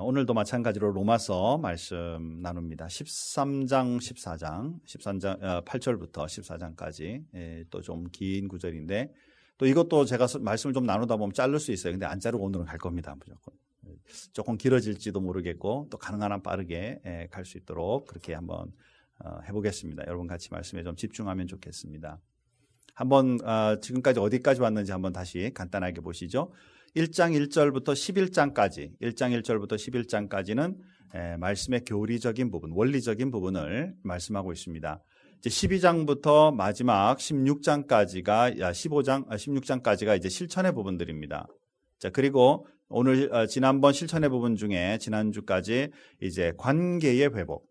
오늘도 마찬가지로 로마서 말씀 나눕니다. 13장, 14장, 8절부터 14장까지 또 좀 긴 구절인데 또 이것도 제가 말씀을 좀 나누다 보면 자를 수 있어요. 근데 안 자르고 오늘은 갈 겁니다. 무조건. 조금 길어질지도 모르겠고 또 가능한 한 빠르게 갈 수 있도록 그렇게 한번 해보겠습니다. 여러분 같이 말씀에 좀 집중하면 좋겠습니다. 한번 지금까지 어디까지 왔는지 한번 다시 간단하게 보시죠. 1장 1절부터 11장까지는 말씀의 교리적인 부분, 원리적인 부분을 말씀하고 있습니다. 이제 12장부터 마지막 16장까지가 이제 실천의 부분들입니다. 자, 그리고 오늘 지난번 실천의 부분 중에 지난주까지 이제 관계의 회복,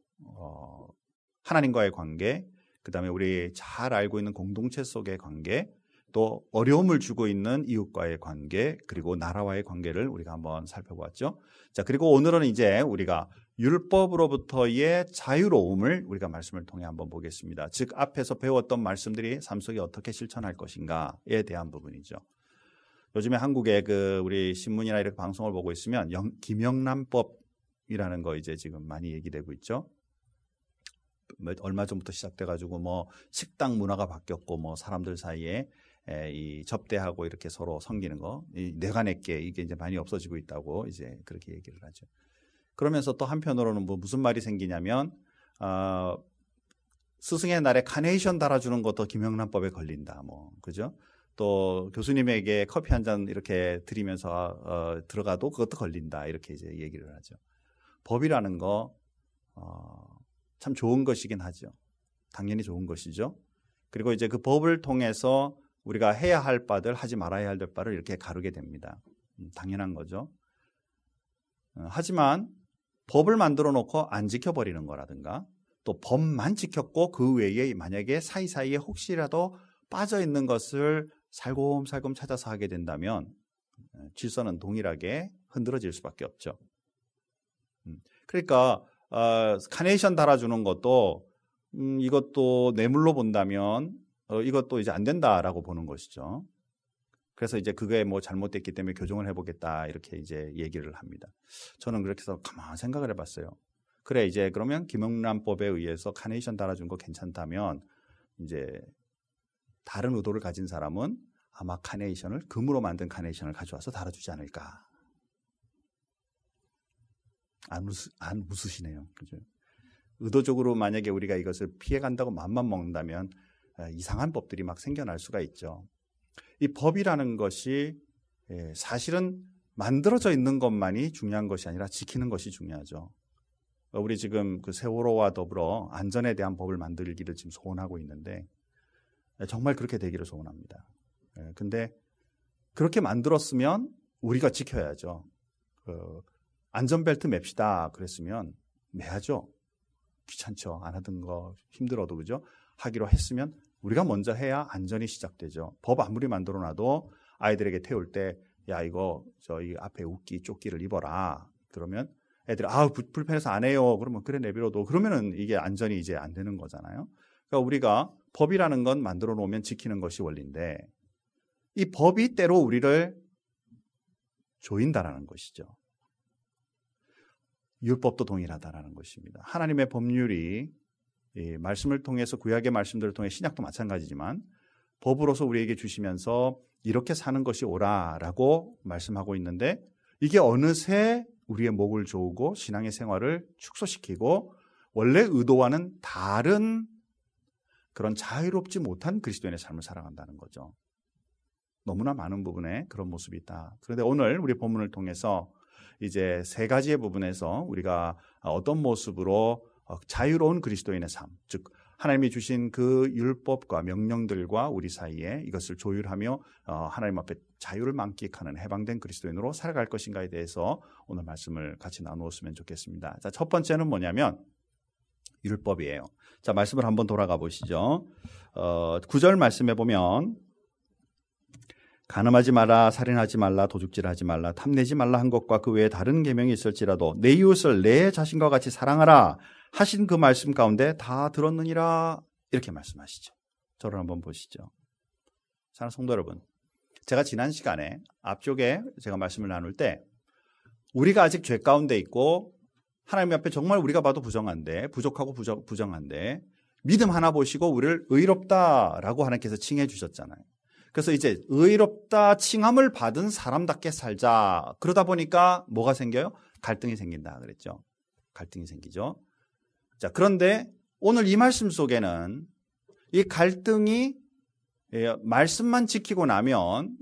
하나님과의 관계, 그다음에 우리 잘 알고 있는 공동체 속의 관계, 또 어려움을 주고 있는 이웃과의 관계, 그리고 나라와의 관계를 우리가 한번 살펴보았죠. 자, 그리고 오늘은 이제 우리가 율법으로부터의 자유로움을 우리가 말씀을 통해 한번 보겠습니다. 즉 앞에서 배웠던 말씀들이 삶 속에 어떻게 실천할 것인가에 대한 부분이죠. 요즘에 한국에 우리 신문이나 이렇게 방송을 보고 있으면 김영란법이라는 거 이제 지금 많이 얘기되고 있죠. 얼마 전부터 시작돼가지고 뭐 식당 문화가 바뀌었고 뭐 사람들 사이에 이 접대하고 이렇게 서로 섬기는 거, 내가 내게 이게 이제 많이 없어지고 있다고 이제 그렇게 얘기를 하죠. 그러면서 또 한편으로는 뭐 무슨 말이 생기냐면 스승의 날에 카네이션 달아주는 것도 김영란법에 걸린다, 뭐 그죠? 또 교수님에게 커피 한 잔 이렇게 드리면서 들어가도 그것도 걸린다, 이렇게 이제 얘기를 하죠. 법이라는 거 참 좋은 것이긴 하죠. 당연히 좋은 것이죠. 그리고 이제 그 법을 통해서 우리가 해야 할 바들, 하지 말아야 할 바를 이렇게 가르게 됩니다. 당연한 거죠. 하지만 법을 만들어 놓고 안 지켜버리는 거라든가, 또 법만 지켰고 그 외에 만약에 사이사이에 혹시라도 빠져 있는 것을 살곰살곰 찾아서 하게 된다면 질서는 동일하게 흔들어질 수밖에 없죠. 그러니까 카네이션 달아주는 것도 이것도 뇌물로 본다면 이것도 이제 안 된다라고 보는 것이죠. 그래서 이제 그게 뭐 잘못됐기 때문에 교정을 해보겠다, 이렇게 이제 얘기를 합니다. 저는 그렇게 해서 가만히 생각을 해봤어요. 그래, 이제 그러면 김영란법에 의해서 카네이션 달아준 거 괜찮다면 이제 다른 의도를 가진 사람은 아마 카네이션을, 금으로 만든 카네이션을 가져와서 달아주지 않을까. 안 웃으시네요. 그죠? 의도적으로 만약에 우리가 이것을 피해간다고 맘만 먹는다면 이상한 법들이 막 생겨날 수가 있죠. 이 법이라는 것이 사실은 만들어져 있는 것만이 중요한 것이 아니라 지키는 것이 중요하죠. 우리 지금 그 세월호와 더불어 안전에 대한 법을 만들기를 지금 소원하고 있는데 정말 그렇게 되기를 소원합니다. 근데 그렇게 만들었으면 우리가 지켜야죠. 안전벨트 맵시다 그랬으면 매야죠. 귀찮죠. 안 하던 거 힘들어도, 그죠? 하기로 했으면 우리가 먼저 해야 안전이 시작되죠. 법 아무리 만들어놔도 아이들에게 태울 때, 야, 이거 저희 앞에 웃기 조끼를 입어라. 그러면 애들이 불편해서 안 해요. 그러면 그래, 내버려둬. 그러면은 이게 안전이 이제 안 되는 거잖아요. 그러니까 우리가 법이라는 건 만들어 놓으면 지키는 것이 원리인데, 이 법이 때로 우리를 조인다라는 것이죠. 율법도 동일하다라는 것입니다. 하나님의 법률이 이 말씀을 통해서, 구약의 말씀들을 통해 신약도 마찬가지지만 법으로서 우리에게 주시면서 이렇게 사는 것이 옳아라고 말씀하고 있는데, 이게 어느새 우리의 목을 조우고 신앙의 생활을 축소시키고 원래 의도와는 다른 그런 자유롭지 못한 그리스도인의 삶을 살아간다는 거죠. 너무나 많은 부분에 그런 모습이 있다. 그런데 오늘 우리 본문을 통해서 이제 세 가지의 부분에서 우리가 어떤 모습으로 자유로운 그리스도인의 삶, 즉 하나님이 주신 그 율법과 명령들과 우리 사이에 이것을 조율하며 하나님 앞에 자유를 만끽하는 해방된 그리스도인으로 살아갈 것인가에 대해서 오늘 말씀을 같이 나누었으면 좋겠습니다. 자, 첫 번째는 뭐냐면 율법이에요. 자, 말씀을 한번 돌아가 보시죠. 9절 말씀해 보면 간음하지 말라, 살인하지 말라, 도둑질하지 말라, 탐내지 말라 한 것과 그 외에 다른 계명이 있을지라도 내 이웃을 내 자신과 같이 사랑하라 하신 그 말씀 가운데 다 들었느니라, 이렇게 말씀하시죠. 저를 한번 보시죠. 사랑하는 성도 여러분, 제가 지난 시간에 앞쪽에 제가 말씀을 나눌 때 우리가 아직 죄 가운데 있고 하나님 앞에 정말 우리가 봐도 부정한데, 부족하고 부정한데 믿음 하나 보시고 우리를 의롭다라고 하나님께서 칭해 주셨잖아요. 그래서 이제 의롭다 칭함을 받은 사람답게 살자. 그러다 보니까 뭐가 생겨요? 갈등이 생긴다 그랬죠. 갈등이 생기죠. 자, 그런데 오늘 이 말씀 속에는 이 갈등이 말씀만 지키고 나면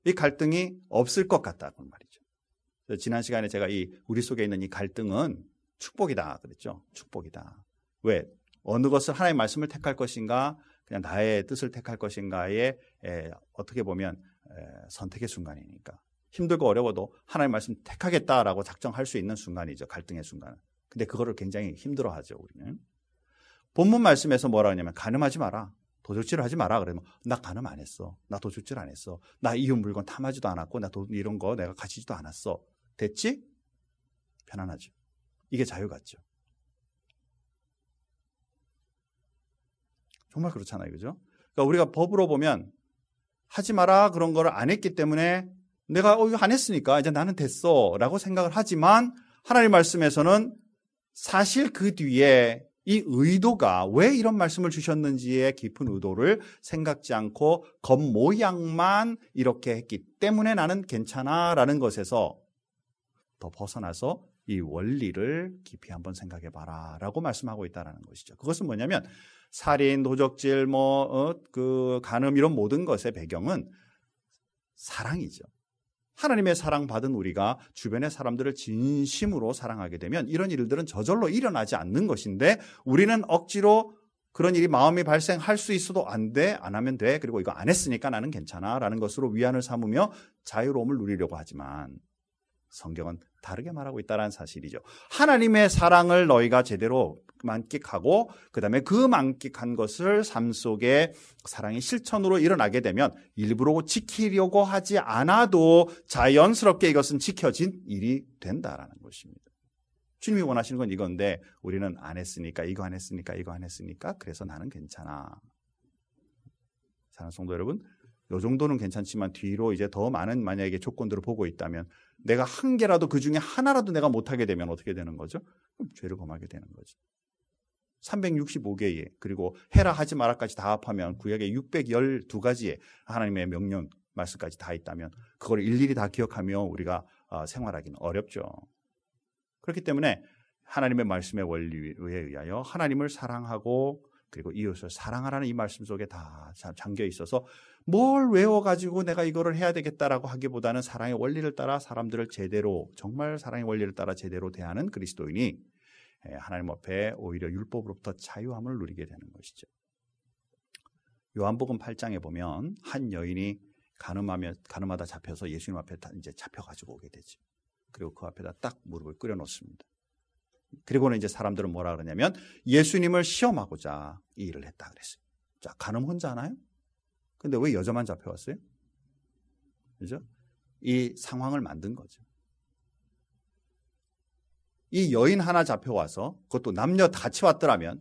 이 갈등이 없을 것 같다고 말이죠. 지난 시간에 제가 우리 속에 있는 이 갈등은 축복이다 그랬죠. 축복이다. 왜? 어느 것을 하나님의 말씀을 택할 것인가, 그냥 나의 뜻을 택할 것인가에 어떻게 보면 선택의 순간이니까. 힘들고 어려워도 하나님의 말씀 택하겠다라고 작정할 수 있는 순간이죠. 갈등의 순간은. 근데 그거를 굉장히 힘들어하죠, 우리는. 본문 말씀에서 뭐라 하냐면 간음하지 마라. 도둑질을 하지 마라. 그러면 나 간음 안 했어. 나 도둑질 안 했어. 나 이웃 물건 탐하지도 않았고 나 이런 거 내가 가지지도 않았어. 됐지? 편안하죠. 이게 자유 같죠. 정말 그렇잖아요. 그죠? 그러니까 우리가 법으로 보면 하지 마라 그런 거를 안 했기 때문에 내가 이거 안 했으니까 이제 나는 됐어 라고 생각을 하지만 하나님 말씀에서는 사실 그 뒤에 이 의도가 왜 이런 말씀을 주셨는지의 깊은 의도를 생각지 않고 겉모양만 이렇게 했기 때문에 나는 괜찮아 라는 것에서 더 벗어나서 이 원리를 깊이 한번 생각해 봐라 라고 말씀하고 있다는 것이죠. 그것은 뭐냐면 살인, 도적질, 간음 이런 모든 것의 배경은 사랑이죠. 하나님의 사랑받은 우리가 주변의 사람들을 진심으로 사랑하게 되면 이런 일들은 저절로 일어나지 않는 것인데 우리는 억지로 그런 일이 마음이 발생할 수 있어도 안 돼, 안 하면 돼. 그리고 이거 안 했으니까 나는 괜찮아 라는 것으로 위안을 삼으며 자유로움을 누리려고 하지만 성경은 다르게 말하고 있다는 사실이죠. 하나님의 사랑을 너희가 제대로 만끽하고 그다음에 그 만끽한 것을 삶 속에 사랑의 실천으로 일어나게 되면 일부러 지키려고 하지 않아도 자연스럽게 이것은 지켜진 일이 된다라는 것입니다. 주님이 원하시는 건 이건데 우리는 안 했으니까 이거 안 했으니까 그래서 나는 괜찮아. 사랑하는 성도 여러분, 이 정도는 괜찮지만 뒤로 이제 더 많은 만약에 조건들을 보고 있다면 내가 한 개라도 그 중에 하나라도 내가 못하게 되면 어떻게 되는 거죠? 그럼 죄를 범하게 되는 거죠. 365개의 그리고 해라 하지 마라까지 다 합하면 구약에 612가지의 하나님의 명령 말씀까지 다 있다면 그걸 일일이 다 기억하며 우리가 생활하기는 어렵죠. 그렇기 때문에 하나님의 말씀의 원리에 의하여 하나님을 사랑하고 그리고 이웃을 사랑하라는 이 말씀 속에 다 잠겨 있어서 뭘 외워가지고 내가 이거를 해야 되겠다라고 하기보다는 사랑의 원리를 따라 사람들을 제대로 정말 사랑의 원리를 따라 제대로 대하는 그리스도인이 하나님 앞에 오히려 율법으로부터 자유함을 누리게 되는 것이죠. 요한복음 8장에 보면 한 여인이 간음하다 잡혀서 예수님 앞에 이제 잡혀가지고 오게 되죠. 그리고 그 앞에다 딱 무릎을 꿇어 놓습니다. 그리고는 이제 사람들은 뭐라 그러냐면 예수님을 시험하고자 이 일을 했다 그랬어요. 자, 간음 혼자 하나요? 근데 왜 여자만 잡혀왔어요? 그죠? 이 상황을 만든 거죠. 이 여인 하나 잡혀와서 그것도 남녀 같이 왔더라면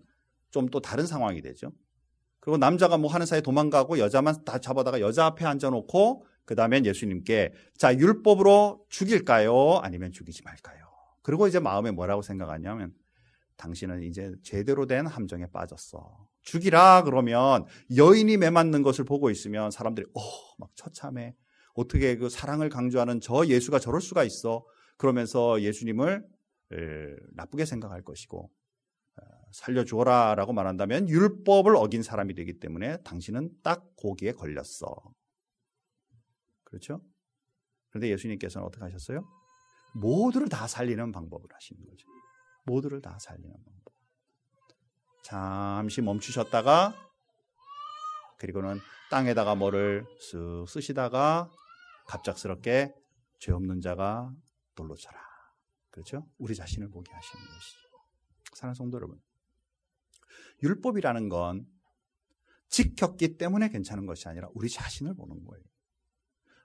좀 또 다른 상황이 되죠. 그리고 남자가 뭐 하는 사이에 도망가고 여자만 다 잡아다가 여자 앞에 앉아놓고 그 다음엔 예수님께 자, 율법으로 죽일까요? 아니면 죽이지 말까요? 그리고 이제 마음에 뭐라고 생각하냐면 당신은 이제 제대로 된 함정에 빠졌어. 죽이라 그러면 여인이 매맞는 것을 보고 있으면 사람들이 막 처참해. 어떻게 그 사랑을 강조하는 저 예수가 저럴 수가 있어. 그러면서 예수님을 나쁘게 생각할 것이고 살려주어라 라고 말한다면 율법을 어긴 사람이 되기 때문에 당신은 딱 거기에 걸렸어. 그렇죠? 그런데 예수님께서는 어떻게 하셨어요? 모두를 다 살리는 방법을 하시는 거죠. 모두를 다 살리는 방법. 잠시 멈추셨다가 그리고는 땅에다가 뭐를 쓱 쓰시다가 갑작스럽게 죄 없는 자가 돌로 쳐라. 그렇죠? 우리 자신을 보게 하시는 것이죠. 사랑하는 성도 여러분, 율법이라는 건 지켰기 때문에 괜찮은 것이 아니라 우리 자신을 보는 거예요.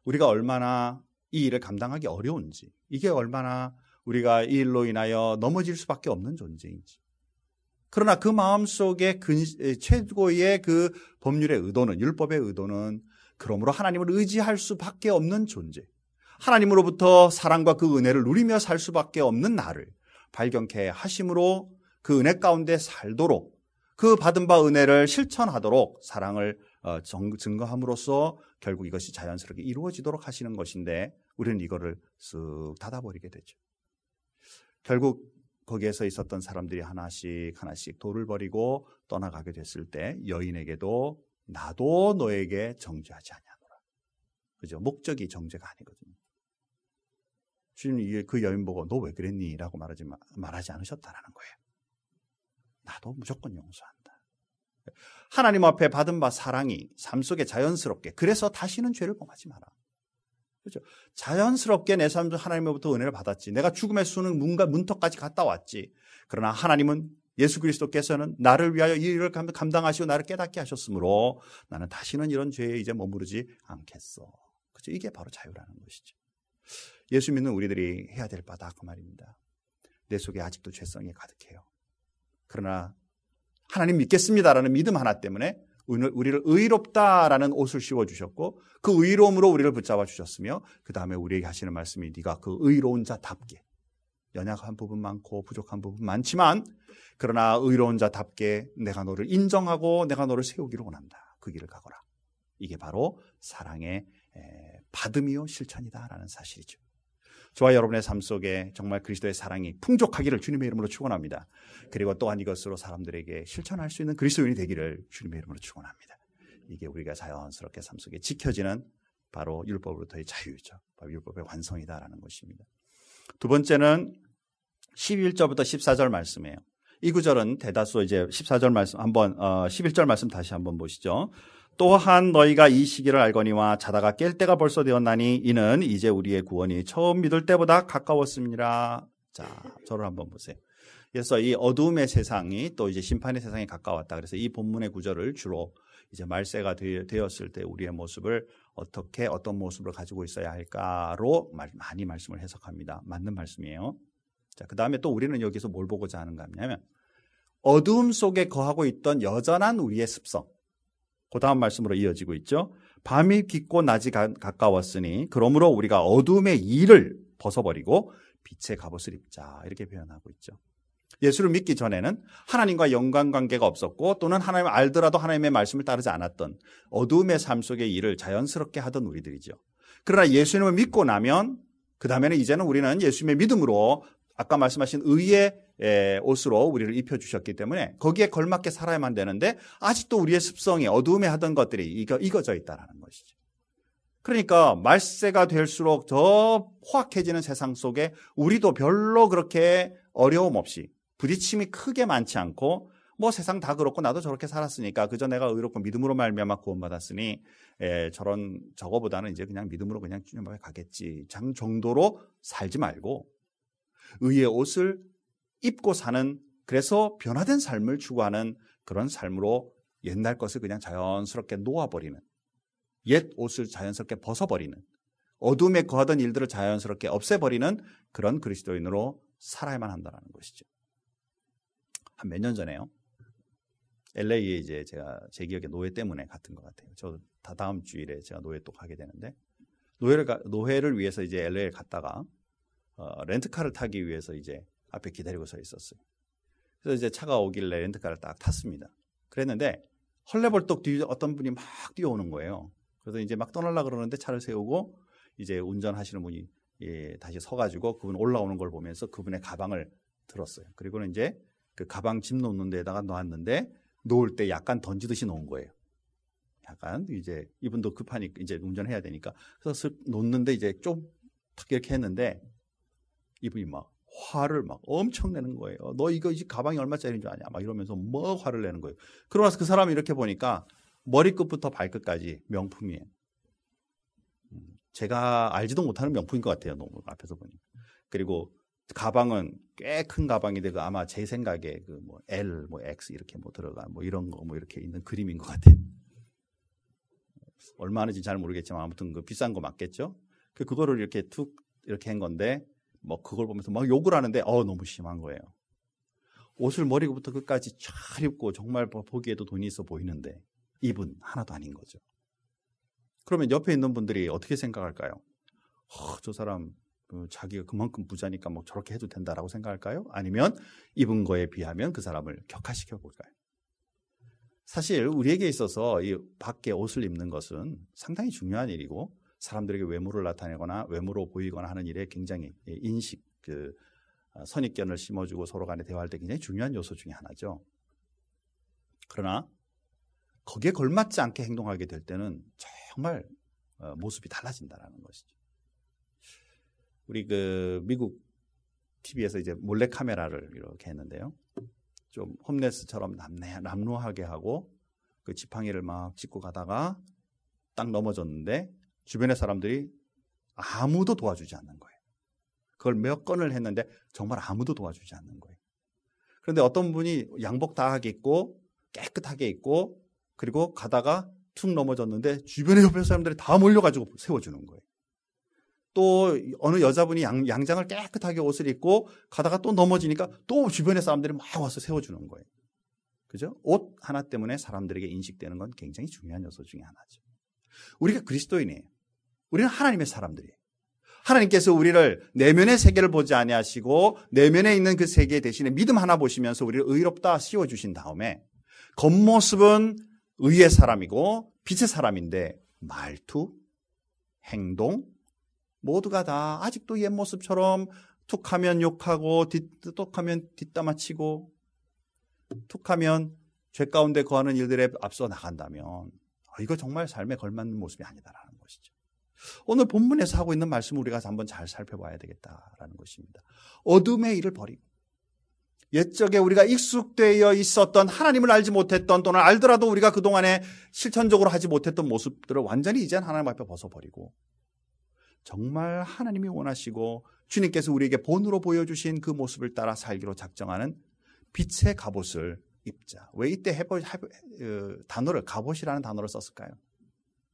우리가 얼마나 이 일을 감당하기 어려운지, 이게 얼마나 우리가 이 일로 인하여 넘어질 수밖에 없는 존재인지. 그러나 그 마음속에 최고의 그 법률의 의도는, 율법의 의도는 그러므로 하나님을 의지할 수밖에 없는 존재. 하나님으로부터 사랑과 그 은혜를 누리며 살 수밖에 없는 나를 발견케 하심으로 그 은혜 가운데 살도록 그 받은 바 은혜를 실천하도록 사랑을 증거함으로써 결국 이것이 자연스럽게 이루어지도록 하시는 것인데 우리는 이거를 쓱 닫아버리게 되죠. 결국 거기에서 있었던 사람들이 하나씩 돌을 버리고 떠나가게 됐을 때 여인에게도 나도 너에게 정죄하지 아니하노라. 그죠? 목적이 정죄가 아니거든요. 주님이 그 여인 보고 너 왜 그랬니? 라고 말하지 않으셨다라는 거예요. 나도 무조건 용서한다. 하나님 앞에 받은 바 사랑이 삶 속에 자연스럽게, 그래서 다시는 죄를 범하지 마라. 그렇죠? 자연스럽게 내 삶도 하나님으로부터 은혜를 받았지. 내가 죽음의 수는 문턱까지 갔다 왔지. 그러나 하나님은 예수 그리스도께서는 나를 위하여 이 일을 감당하시고 나를 깨닫게 하셨으므로 나는 다시는 이런 죄에 이제 머무르지 않겠어. 그렇죠? 이게 바로 자유라는 것이죠. 예수 믿는 우리들이 해야 될 바다 그 말입니다. 내 속에 아직도 죄성이 가득해요. 그러나 하나님 믿겠습니다라는 믿음 하나 때문에 우리를 의롭다라는 옷을 씌워주셨고 그 의로움으로 우리를 붙잡아 주셨으며 그 다음에 우리에게 하시는 말씀이 네가 그 의로운 자답게, 연약한 부분 많고 부족한 부분 많지만 그러나 의로운 자답게 내가 너를 인정하고 내가 너를 세우기를 원한다. 그 길을 가거라. 이게 바로 사랑의 받음이요 실천이다라는 사실이죠. 저와 여러분의 삶 속에 정말 그리스도의 사랑이 풍족하기를 주님의 이름으로 축원합니다. 그리고 또한 이것으로 사람들에게 실천할 수 있는 그리스도인이 되기를 주님의 이름으로 축원합니다. 이게 우리가 자연스럽게 삶 속에 지켜지는 바로 율법으로부터의 자유죠. 바로 율법의 완성이다라는 것입니다. 두 번째는 11절부터 14절 말씀이에요. 이 구절은 대다수 이제 14절 말씀 11절 말씀 다시 한번 보시죠. 또한 너희가 이 시기를 알거니와 자다가 깰 때가 벌써 되었나니 이는 이제 우리의 구원이 처음 믿을 때보다 가까웠습니다. 자, 저를 한번 보세요. 그래서 이 어두움의 세상이 또 이제 심판의 세상에 가까웠다. 그래서 이 본문의 구절을 주로 이제 말세가 되었을 때 우리의 모습을 어떤 모습을 가지고 있어야 할까로 많이 말씀을 해석합니다. 맞는 말씀이에요. 자, 그 다음에 또 우리는 여기서 뭘 보고자 하는가 하면 어두움 속에 거하고 있던 여전한 우리의 습성. 그 다음 말씀으로 이어지고 있죠. 밤이 깊고 낮이 가까웠으니 그러므로 우리가 어두움의 일을 벗어버리고 빛의 갑옷을 입자. 이렇게 표현하고 있죠. 예수를 믿기 전에는 하나님과 연관관계가 없었고 또는 하나님을 알더라도 하나님의 말씀을 따르지 않았던 어두움의 삶 속의 일을 자연스럽게 하던 우리들이죠. 그러나 예수님을 믿고 나면 그 다음에는 이제는 우리는 예수님의 믿음으로 아까 말씀하신 의의 옷으로 우리를 입혀주셨기 때문에 거기에 걸맞게 살아야만 되는데 아직도 우리의 습성이 어두움에 하던 것들이 익어져 있다는 것이죠. 그러니까 말세가 될수록 더 포악해지는 세상 속에 우리도 별로 그렇게 어려움 없이 부딪힘이 크게 많지 않고 뭐 세상 다 그렇고 나도 저렇게 살았으니까 그저 내가 의롭고 믿음으로 말미암아 구원받았으니 저거보다는 이제 그냥 믿음으로 그냥 주님 앞에 가겠지 정도로 살지 말고 의의 옷을 입고 사는, 그래서 변화된 삶을 추구하는 그런 삶으로 옛날 것을 그냥 자연스럽게 놓아버리는, 옛 옷을 자연스럽게 벗어버리는, 어둠에 거하던 일들을 자연스럽게 없애버리는 그런 그리스도인으로 살아야만 한다는 것이죠. 한 몇 년 전에요. LA에 이제 제 기억에 노예 때문에 갔던 것 같아요. 저 다음 주일에 제가 노예 또 가게 되는데 노예를 위해서 이제 LA에 갔다가 렌트카를 타기 위해서 이제 앞에 기다리고 서 있었어요. 그래서 이제 차가 오길래 렌트카를 딱 탔습니다. 그랬는데 헐레벌떡 어떤 분이 막 뛰어오는 거예요. 그래서 이제 막 떠나려고 그러는데 차를 세우고 이제 운전하시는 분이 다시 서가지고 그분 올라오는 걸 보면서 그분의 가방을 들었어요. 그리고는 이제 그 가방 짐 놓는 데다가 놓았는데 놓을 때 약간 던지듯이 놓은 거예요. 약간 이제 이분도 급하니까 이제 운전해야 되니까 그래서 쓱 놓는데 이제 좀 이렇게 했는데 이분이 막 화를 막 엄청 내는 거예요. 너 이거 가방이 얼마짜리인 줄 아냐? 막 이러면서 뭐 화를 내는 거예요. 그러고 나서 그 사람이 이렇게 보니까 머리끝부터 발끝까지 명품이에요. 제가 알지도 못하는 명품인 것 같아요. 너무 앞에서 보니. 그리고 가방은 꽤 큰 가방인데 그 아마 제 생각에 그 뭐 L, 뭐 X 이렇게 뭐 들어가 뭐 이런 거 뭐 이렇게 있는 그림인 것 같아요. 얼마인지 잘 모르겠지만 아무튼 그 비싼 거 맞겠죠? 그거를 이렇게 툭 이렇게 한 건데 뭐 그걸 보면서 막 욕을 하는데 너무 심한 거예요. 옷을 머리부터 끝까지 잘 입고 정말 보기에도 돈이 있어 보이는데 입은 하나도 아닌 거죠. 그러면 옆에 있는 분들이 어떻게 생각할까요? 저 사람 자기가 그만큼 부자니까 뭐 저렇게 해도 된다라고 생각할까요? 아니면 입은 거에 비하면 그 사람을 격하시켜 볼까요? 사실 우리에게 있어서 이 밖에 옷을 입는 것은 상당히 중요한 일이고 사람들에게 외모를 나타내거나 외모로 보이거나 하는 일에 굉장히 인식, 선입견을 심어주고 서로 간에 대화할 때 굉장히 중요한 요소 중에 하나죠. 그러나 거기에 걸맞지 않게 행동하게 될 때는 정말 모습이 달라진다는 것이죠. 우리 미국 TV에서 이제 몰래 카메라를 이렇게 했는데요. 좀 홈레스처럼 남루하게 하고 그 지팡이를 막 짚고 가다가 딱 넘어졌는데 주변의 사람들이 아무도 도와주지 않는 거예요. 그걸 몇 건을 했는데 정말 아무도 도와주지 않는 거예요. 그런데 어떤 분이 양복 다 입고 깨끗하게 입고 그리고 가다가 툭 넘어졌는데 주변의 옆에 사람들이 다 몰려가지고 세워주는 거예요. 또 어느 여자분이 양장을 깨끗하게 옷을 입고 가다가 또 넘어지니까 또 주변의 사람들이 막 와서 세워주는 거예요. 그죠? 옷 하나 때문에 사람들에게 인식되는 건 굉장히 중요한 요소 중에 하나죠. 우리가 그리스도인이에요. 우리는 하나님의 사람들이에요. 하나님께서 우리를 내면의 세계를 보지 아니하시고 내면에 있는 그 세계 대신에 믿음 하나 보시면서 우리를 의롭다 씌워주신 다음에 겉모습은 의의 사람이고 빛의 사람인데 말투, 행동 모두가 다 아직도 옛 모습처럼 툭하면 욕하고 툭하면 뒷담화치고 툭하면 죄 가운데 거하는 일들에 앞서 나간다면 이거 정말 삶에 걸맞는 모습이 아니다라는 것이죠. 오늘 본문에서 하고 있는 말씀을 우리가 한번 잘 살펴봐야 되겠다라는 것입니다. 어둠의 일을 버리고 옛적에 우리가 익숙되어 있었던 하나님을 알지 못했던 또는 알더라도 우리가 그동안에 실천적으로 하지 못했던 모습들을 완전히 이제는 하나님 앞에 벗어버리고 정말 하나님이 원하시고 주님께서 우리에게 본으로 보여주신 그 모습을 따라 살기로 작정하는 빛의 갑옷을 입자. 왜 이때 단어를 갑옷이라는 단어를 썼을까요?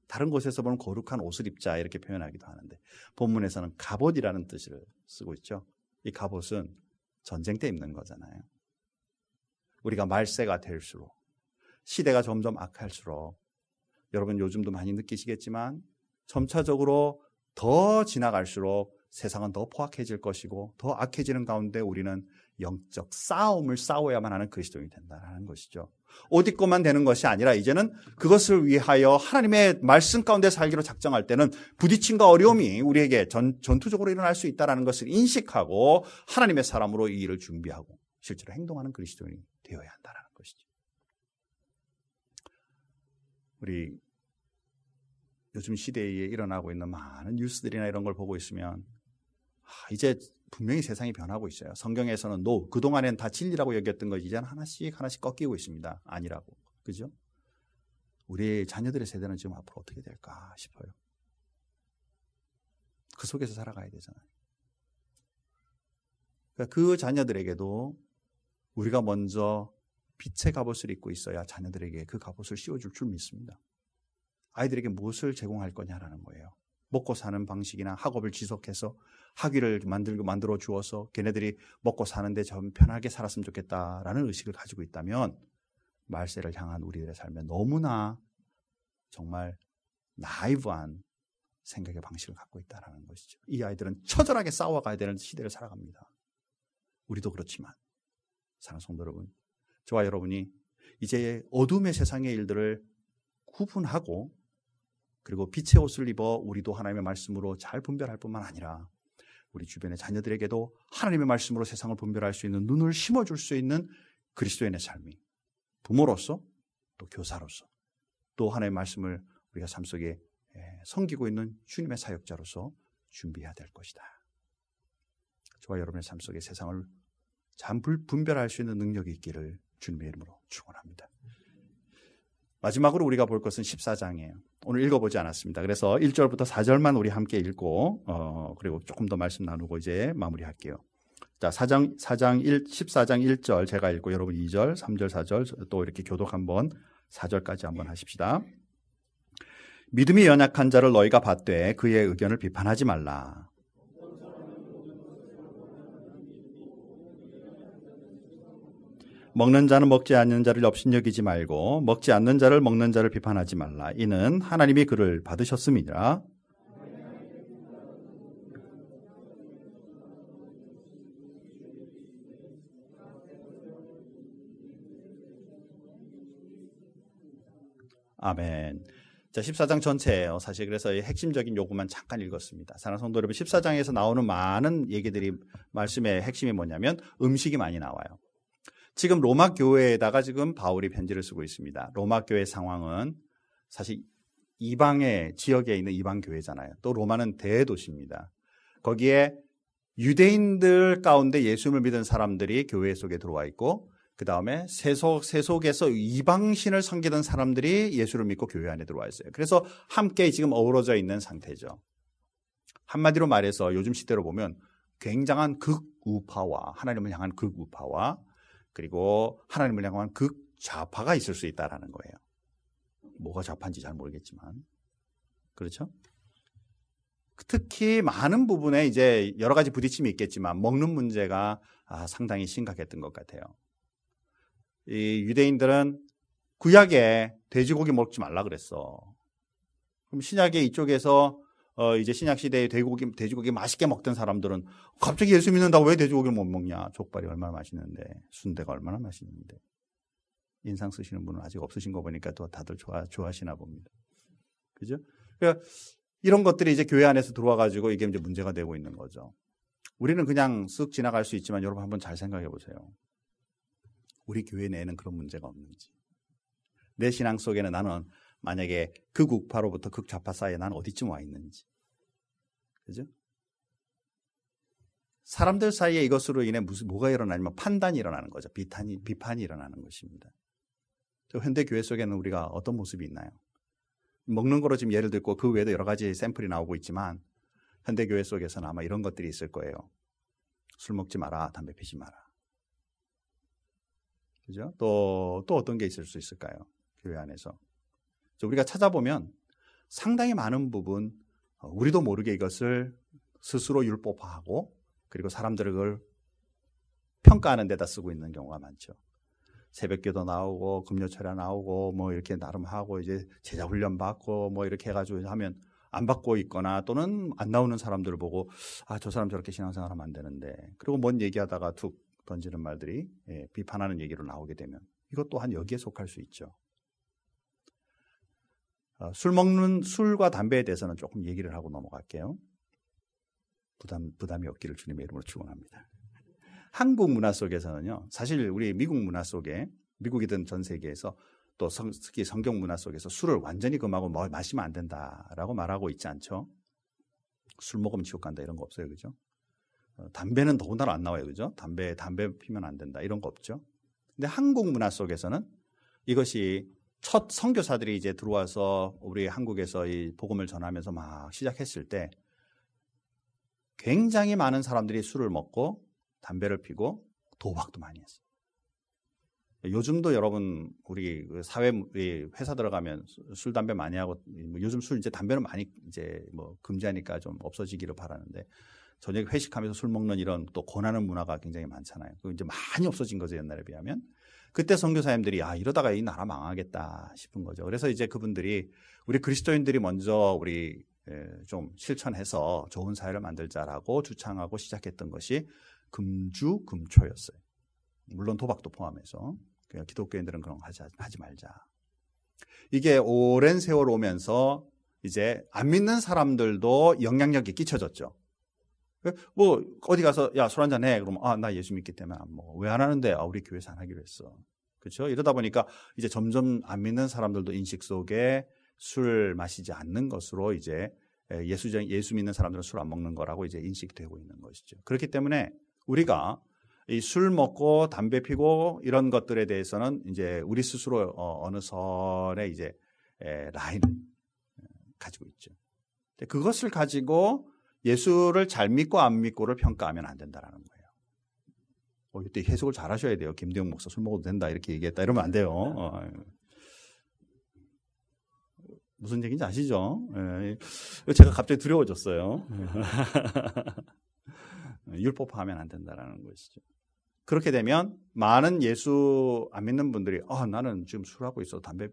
다른 곳에서 보면 거룩한 옷을 입자 이렇게 표현하기도 하는데 본문에서는 갑옷이라는 뜻을 쓰고 있죠. 이 갑옷은 전쟁 때 입는 거잖아요. 우리가 말세가 될수록 시대가 점점 악할수록 여러분 요즘도 많이 느끼시겠지만 점차적으로 더 지나갈수록 세상은 더 포악해질 것이고 더 악해지는 가운데 우리는 영적 싸움을 싸워야만 하는 그리스도인이 된다는 것이죠. 옷 입고만 되는 것이 아니라 이제는 그것을 위하여 하나님의 말씀 가운데 살기로 작정할 때는 부딪힘과 어려움이 우리에게 전투적으로 일어날 수 있다는 것을 인식하고 하나님의 사람으로 이 일을 준비하고 실제로 행동하는 그리스도인이 되어야 한다는 것이죠. 우리 요즘 시대에 일어나고 있는 많은 뉴스들이나 이런 걸 보고 있으면 이제 분명히 세상이 변하고 있어요. 성경에서는 그동안엔 다 진리라고 여겼던 거 이제는 하나씩 꺾이고 있습니다. 아니라고. 그죠? 우리 자녀들의 세대는 지금 앞으로 어떻게 될까 싶어요. 그 속에서 살아가야 되잖아요. 그러니까 그 자녀들에게도 우리가 먼저 빛의 갑옷을 입고 있어야 자녀들에게 그 갑옷을 씌워줄 줄 믿습니다. 아이들에게 무엇을 제공할 거냐라는 거예요. 먹고 사는 방식이나 학업을 지속해서 학위를 만들어 주어서 걔네들이 먹고 사는데 좀 편하게 살았으면 좋겠다라는 의식을 가지고 있다면 말세를 향한 우리들의 삶에 너무나 정말 나이브한 생각의 방식을 갖고 있다는 것이죠. 이 아이들은 처절하게 싸워가야 되는 시대를 살아갑니다. 우리도 그렇지만 사랑하는 성도 여러분, 저와 여러분이 이제 어둠의 세상의 일들을 구분하고 그리고 빛의 옷을 입어 우리도 하나님의 말씀으로 잘 분별할 뿐만 아니라 우리 주변의 자녀들에게도 하나님의 말씀으로 세상을 분별할 수 있는 눈을 심어줄 수 있는 그리스도인의 삶이 부모로서 또 교사로서 또 하나님의 말씀을 우리가 삶 속에 섬기고 있는 주님의 사역자로서 준비해야 될 것이다. 저와 여러분의 삶 속에 세상을 잘 분별할 수 있는 능력이 있기를 주님의 이름으로 축원합니다. 마지막으로 우리가 볼 것은 14장이에요. 오늘 읽어보지 않았습니다. 그래서 1절부터 4절만 우리 함께 읽고 그리고 조금 더 말씀 나누고 이제 마무리할게요. 자, 14장 1절 제가 읽고 여러분 2절, 3절, 4절 또 이렇게 교독 한번 4절까지 한번 하십시다. 믿음이 연약한 자를 너희가 받되 그의 의견을 비판하지 말라. 먹는 자는 먹지 않는 자를 업신여기지 말고 먹지 않는 자를 먹는 자를 비판하지 말라. 이는 하나님이 그를 받으셨음이니라. 아멘. 자, 14장 전체예요. 사실 그래서 핵심적인 요구만 잠깐 읽었습니다. 사랑하는 성도 여러분, 14장에서 나오는 많은 얘기들이 말씀의 핵심이 뭐냐면 음식이 많이 나와요. 지금 로마 교회에다가 지금 바울이 편지를 쓰고 있습니다. 로마 교회 상황은 사실 이방의 지역에 있는 이방 교회잖아요. 또 로마는 대도시입니다. 거기에 유대인들 가운데 예수님을 믿은 사람들이 교회 속에 들어와 있고 그 다음에 세속에서 이방신을 섬기던 사람들이 예수를 믿고 교회 안에 들어와 있어요. 그래서 함께 지금 어우러져 있는 상태죠. 한마디로 말해서 요즘 시대로 보면 굉장한 극우파와 하나님을 향한 극우파와 그리고 하나님을 향한 극좌파가 있을 수 있다는 거예요. 뭐가 좌파인지 잘 모르겠지만 그렇죠? 특히 많은 부분에 이제 여러 가지 부딪힘이 있겠지만 먹는 문제가 상당히 심각했던 것 같아요. 이 유대인들은 구약에 돼지고기 먹지 말라 그랬어. 그럼 신약에 이쪽에서 이제 신약 시대에 돼지고기 맛있게 먹던 사람들은 갑자기 예수 믿는다고 왜 돼지고기를 못 먹냐? 족발이 얼마나 맛있는데, 순대가 얼마나 맛있는데. 인상 쓰시는 분은 아직 없으신 거 보니까 또 다들 좋아하시나 봅니다. 그죠? 그러니까 이런 것들이 이제 교회 안에서 들어와가지고 이게 이제 문제가 되고 있는 거죠. 우리는 그냥 쓱 지나갈 수 있지만 여러분 한번 잘 생각해 보세요. 우리 교회 내에는 그런 문제가 없는지. 내 신앙 속에는 나는 만약에 극우파로부터 극좌파 사이에 나는 어디쯤 와 있는지. 그죠? 사람들 사이에 이것으로 인해 뭐가 일어나냐면 판단이 일어나는 거죠. 비판이 일어나는 것입니다. 현대 교회 속에는 우리가 어떤 모습이 있나요? 먹는 거로 지금 예를 들고 그 외에도 여러 가지 샘플이 나오고 있지만 현대 교회 속에서는 아마 이런 것들이 있을 거예요. 술 먹지 마라, 담배 피지 마라. 그죠? 또 어떤 게 있을 수 있을까요? 교회 안에서. 우리가 찾아보면 상당히 많은 부분 우리도 모르게 이것을 스스로 율법화하고 그리고 사람들을 그걸 평가하는 데다 쓰고 있는 경우가 많죠. 새벽기도 나오고 금요철야 나오고 뭐 이렇게 나름 하고 이제 제자 훈련 받고 뭐 이렇게 해가지고 하면 안 받고 있거나 또는 안 나오는 사람들을 보고 저 사람 저렇게 신앙생활하면 안 되는데 그리고 뭔 얘기하다가 툭 던지는 말들이 비판하는 얘기로 나오게 되면 이것 또한 여기에 속할 수 있죠. 술과 담배에 대해서는 조금 얘기를 하고 넘어갈게요. 부담이 없기를 주님의 이름으로 축원합니다. 한국 문화 속에서는요, 사실 우리 미국 문화 속에 미국이든 전 세계에서 또 특히 성경 문화 속에서 술을 완전히 금하고 마시면 안 된다라고 말하고 있지 않죠. 술 먹으면 지옥 간다 이런 거 없어요, 그죠? 담배는 더군다나 안 나와요, 그죠? 담배 피면 안 된다 이런 거 없죠. 근데 한국 문화 속에서는 이것이 첫 선교사들이 이제 들어와서 우리 한국에서 이 복음을 전하면서 막 시작했을 때 굉장히 많은 사람들이 술을 먹고 담배를 피고 도박도 많이 했어요. 요즘도 여러분 우리 사회 회사 들어가면 술 담배 많이 하고 요즘 술 이제 담배는 많이 이제 뭐 금지하니까 좀 없어지기를 바라는데 저녁에 회식하면서 술 먹는 이런 또 권하는 문화가 굉장히 많잖아요. 그 이제 많이 없어진 거죠, 옛날에 비하면. 그때 선교사님들이 이러다가 이 나라 망하겠다 싶은 거죠. 그래서 이제 그분들이 우리 그리스도인들이 먼저 우리 좀 실천해서 좋은 사회를 만들자라고 주창하고 시작했던 것이 금주금초였어요. 물론 도박도 포함해서. 그러니까 기독교인들은 그런 거 하지 말자. 이게 오랜 세월 오면서 이제 안 믿는 사람들도 영향력이 끼쳐졌죠. 뭐 어디 가서 야, 술 한잔 해. 그러면 나 예수 믿기 때문에 안 먹어. 왜 안 하는데? 우리 교회에서 안 하기로 했어. 그렇죠? 이러다 보니까 이제 점점 안 믿는 사람들도 인식 속에 술 마시지 않는 것으로 이제 예수 믿는 사람들은 술 안 먹는 거라고 이제 인식되고 있는 것이죠. 그렇기 때문에 우리가 이 술 먹고 담배 피고 이런 것들에 대해서는 이제 우리 스스로 어느 선에 이제 라인을 가지고 있죠. 그것을 가지고 예수를 잘 믿고 안 믿고를 평가하면 안 된다라는 거예요. 이때 해석을 잘 하셔야 돼요. 김대영 목사 술 먹어도 된다 이렇게 얘기했다 이러면 안 돼요. 무슨 얘기인지 아시죠? 제가 갑자기 두려워졌어요. 율법화하면 안 된다라는 것이죠. 그렇게 되면 많은 예수 안 믿는 분들이 나는 지금 술하고 있어 담배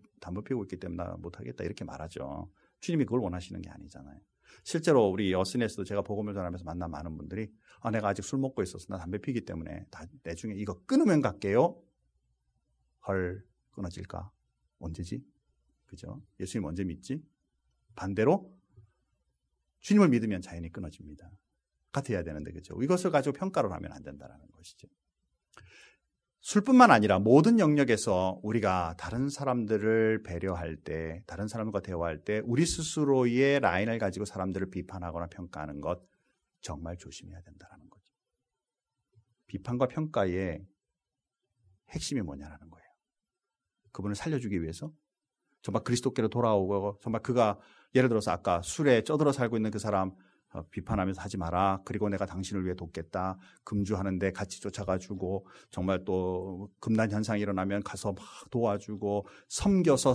피우고 있기 때문에 나 못하겠다 이렇게 말하죠. 주님이 그걸 원하시는 게 아니잖아요. 실제로 우리 어스넷에서도 제가 복음을 전하면서 만난 많은 분들이 내가 아직 술 먹고 있어서 나 담배 피기 때문에 나중에 이거 끊으면 갈게요. 헐, 끊어질까? 언제지? 그죠? 예수님 언제 믿지? 반대로 주님을 믿으면 자연히 끊어집니다. 같아야 되는데, 그죠? 이것을 가지고 평가를 하면 안 된다는 것이죠. 술뿐만 아니라 모든 영역에서 우리가 다른 사람들을 배려할 때, 다른 사람과 대화할 때 우리 스스로의 라인을 가지고 사람들을 비판하거나 평가하는 것 정말 조심해야 된다는 거죠. 비판과 평가의 핵심이 뭐냐라는 거예요. 그분을 살려주기 위해서 정말 그리스도께로 돌아오고, 정말 그가 예를 들어서 아까 술에 쪄들어 살고 있는 그 사람 비판하면서 하지 마라. 그리고 내가 당신을 위해 돕겠다. 금주하는데 같이 쫓아가주고, 정말 또 금단 현상이 일어나면 가서 막 도와주고, 섬겨서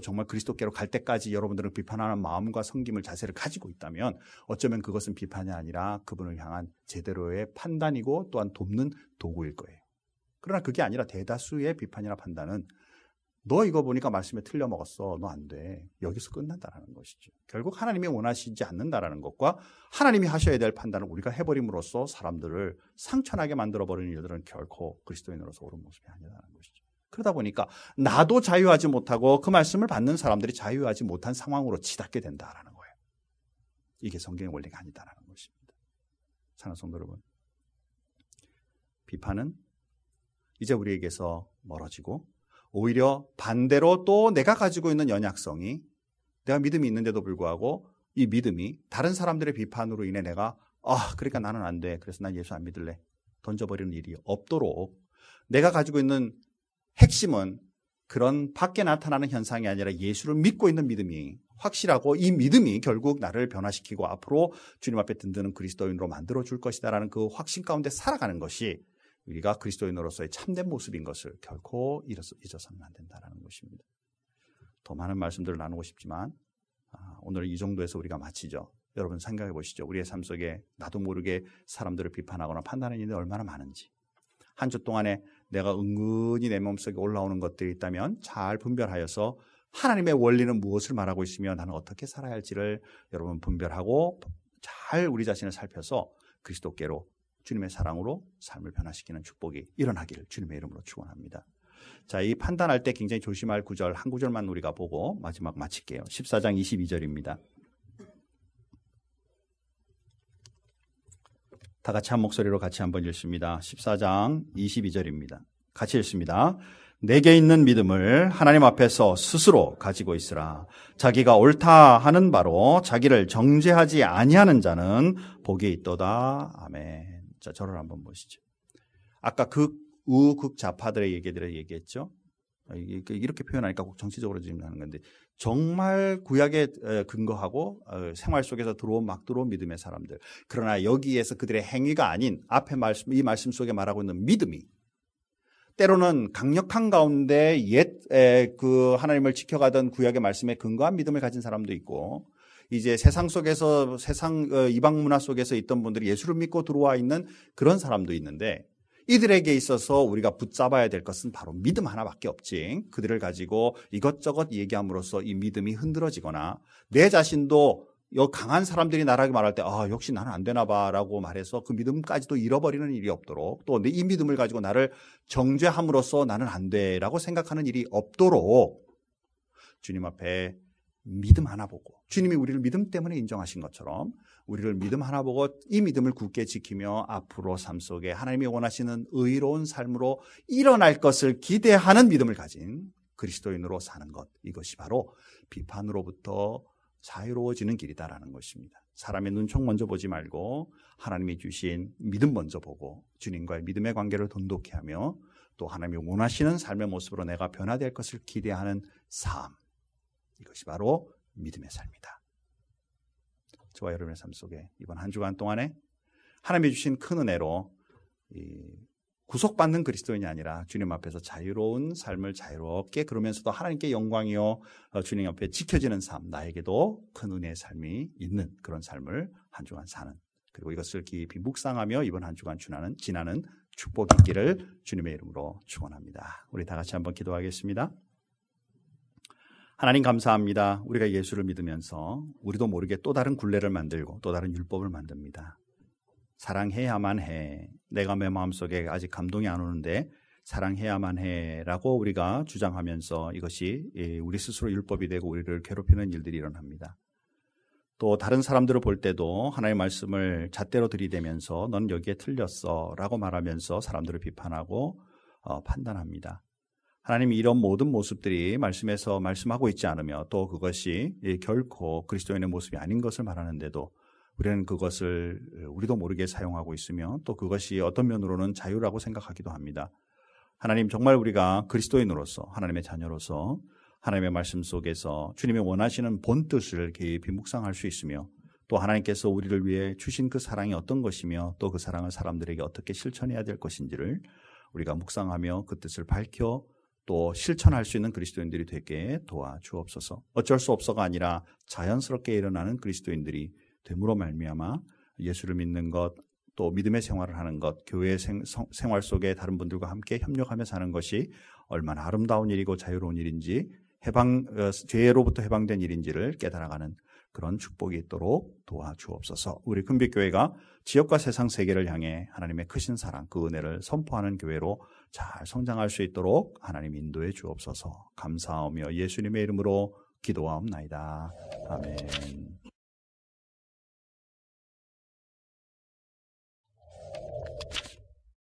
정말 그리스도께로 갈 때까지 여러분들은 비판하는 마음과 섬김을, 자세를 가지고 있다면 어쩌면 그것은 비판이 아니라 그분을 향한 제대로의 판단이고 또한 돕는 도구일 거예요. 그러나 그게 아니라 대다수의 비판이나 판단은 너 이거 보니까 말씀에 틀려 먹었어. 너 안 돼. 여기서 끝난다는 것이죠. 결국 하나님이 원하시지 않는다라는 것과 하나님이 하셔야 될 판단을 우리가 해버림으로써 사람들을 상처나게 만들어버리는 일들은 결코 그리스도인으로서 옳은 모습이 아니라는 것이죠. 그러다 보니까 나도 자유하지 못하고 그 말씀을 받는 사람들이 자유하지 못한 상황으로 치닫게 된다라는 거예요. 이게 성경의 원리가 아니다라는 것입니다. 사랑하는 성도 여러분, 비판은 이제 우리에게서 멀어지고 오히려 반대로 또 내가 가지고 있는 연약성이, 내가 믿음이 있는데도 불구하고 이 믿음이 다른 사람들의 비판으로 인해 내가 그러니까 나는 안 돼. 그래서 난 예수 안 믿을래. 던져버리는 일이 없도록, 내가 가지고 있는 핵심은 그런 밖에 나타나는 현상이 아니라 예수를 믿고 있는 믿음이 확실하고, 이 믿음이 결국 나를 변화시키고 앞으로 주님 앞에 든드는 그리스도인으로 만들어줄 것이다라는 그 확신 가운데 살아가는 것이 우리가 그리스도인으로서의 참된 모습인 것을 결코 잊어서는 안 된다는 것입니다. 더 많은 말씀들을 나누고 싶지만 오늘 이 정도에서 우리가 마치죠. 여러분 생각해 보시죠. 우리의 삶 속에 나도 모르게 사람들을 비판하거나 판단하는 일이 얼마나 많은지. 한 주 동안에 내가 은근히 내 몸속에 올라오는 것들이 있다면 잘 분별하여서 하나님의 원리는 무엇을 말하고 있으며 나는 어떻게 살아야 할지를 여러분 분별하고 잘 우리 자신을 살펴서 그리스도께로, 주님의 사랑으로 삶을 변화시키는 축복이 일어나기를 주님의 이름으로 축원합니다. 자, 이 판단할 때 굉장히 조심할 구절 한 구절만 우리가 보고 마지막 마칠게요. 14장 22절입니다. 다 같이 한 목소리로 같이 한번 읽습니다. 14장 22절입니다. 같이 읽습니다. 내게 있는 믿음을 하나님 앞에서 스스로 가지고 있으라. 자기가 옳다 하는 바로 자기를 정죄하지 아니하는 자는 복이 있도다. 아멘. 자, 저를 한번 보시죠. 아까 우극좌파들의 얘기들을 얘기했죠. 이렇게 표현하니까 꼭 정치적으로 지금 하는 건데, 정말 구약에 근거하고 생활 속에서 막 들어온 믿음의 사람들. 그러나 여기에서 그들의 행위가 아닌 앞에 이 말씀 속에 말하고 있는 믿음이 때로는 강력한 가운데 그 하나님을 지켜가던 구약의 말씀에 근거한 믿음을 가진 사람도 있고, 이제 세상 속에서 이방 문화 속에서 있던 분들이 예수를 믿고 들어와 있는 그런 사람도 있는데, 이들에게 있어서 우리가 붙잡아야 될 것은 바로 믿음 하나밖에 없지. 그들을 가지고 이것저것 얘기함으로써 이 믿음이 흔들어지거나 내 자신도 강한 사람들이 나라고 말할 때 역시 나는 안 되나 봐라고 말해서 그 믿음까지도 잃어버리는 일이 없도록, 또 이 믿음을 가지고 나를 정죄함으로써 나는 안 돼라고 생각하는 일이 없도록 주님 앞에 믿음 하나 보고, 주님이 우리를 믿음 때문에 인정하신 것처럼 우리를 믿음 하나 보고 이 믿음을 굳게 지키며 앞으로 삶 속에 하나님이 원하시는 의로운 삶으로 일어날 것을 기대하는 믿음을 가진 그리스도인으로 사는 것, 이것이 바로 비판으로부터 자유로워지는 길이다라는 것입니다. 사람의 눈총 먼저 보지 말고 하나님이 주신 믿음 먼저 보고 주님과의 믿음의 관계를 돈독히 하며 또 하나님이 원하시는 삶의 모습으로 내가 변화될 것을 기대하는 삶, 이것이 바로 믿음의 삶이다. 저와 여러분의 삶 속에 이번 한 주간 동안에 하나님이 주신 큰 은혜로 구속받는 그리스도인이 아니라 주님 앞에서 자유로운 삶을 자유롭게, 그러면서도 하나님께 영광이요 주님 앞에 지켜지는 삶, 나에게도 큰 은혜의 삶이 있는 그런 삶을 한 주간 사는, 그리고 이것을 깊이 묵상하며 이번 한 주간 지나는 축복이 있기를 주님의 이름으로 축원합니다. 우리 다 같이 한번 기도하겠습니다. 하나님 감사합니다. 우리가 예수를 믿으면서 우리도 모르게 또 다른 굴레를 만들고 또 다른 율법을 만듭니다. 사랑해야만 해. 내가 내 마음속에 아직 감동이 안 오는데 사랑해야만 해라고 우리가 주장하면서 이것이 우리 스스로 율법이 되고 우리를 괴롭히는 일들이 일어납니다. 또 다른 사람들을 볼 때도 하나님의 말씀을 잣대로 들이대면서 넌 여기에 틀렸어 라고 말하면서 사람들을 비판하고 판단합니다. 하나님이 이런 모든 모습들이 말씀에서 말씀하고 있지 않으며 또 그것이 결코 그리스도인의 모습이 아닌 것을 말하는데도 우리는 그것을 우리도 모르게 사용하고 있으며 또 그것이 어떤 면으로는 자유라고 생각하기도 합니다. 하나님 정말 우리가 그리스도인으로서 하나님의 자녀로서 하나님의 말씀 속에서 주님이 원하시는 본뜻을 깊이 묵상할 수 있으며 또 하나님께서 우리를 위해 주신 그 사랑이 어떤 것이며 또 그 사랑을 사람들에게 어떻게 실천해야 될 것인지를 우리가 묵상하며 그 뜻을 밝혀 또 실천할 수 있는 그리스도인들이 되게 도와주옵소서. 어쩔 수 없어가 아니라 자연스럽게 일어나는 그리스도인들이 됨으로 말미암아 예수를 믿는 것, 또 믿음의 생활을 하는 것, 교회의 생활 속에 다른 분들과 함께 협력하며 사는 것이 얼마나 아름다운 일이고 자유로운 일인지 죄로부터 해방된 일인지를 깨달아가는 그런 축복이 있도록 도와주옵소서. 우리 금빛교회가 지역과 세상 세계를 향해 하나님의 크신 사랑, 그 은혜를 선포하는 교회로 잘 성장할 수 있도록 하나님 인도해 주옵소서. 감사하며 예수님의 이름으로 기도하옵나이다. 아멘.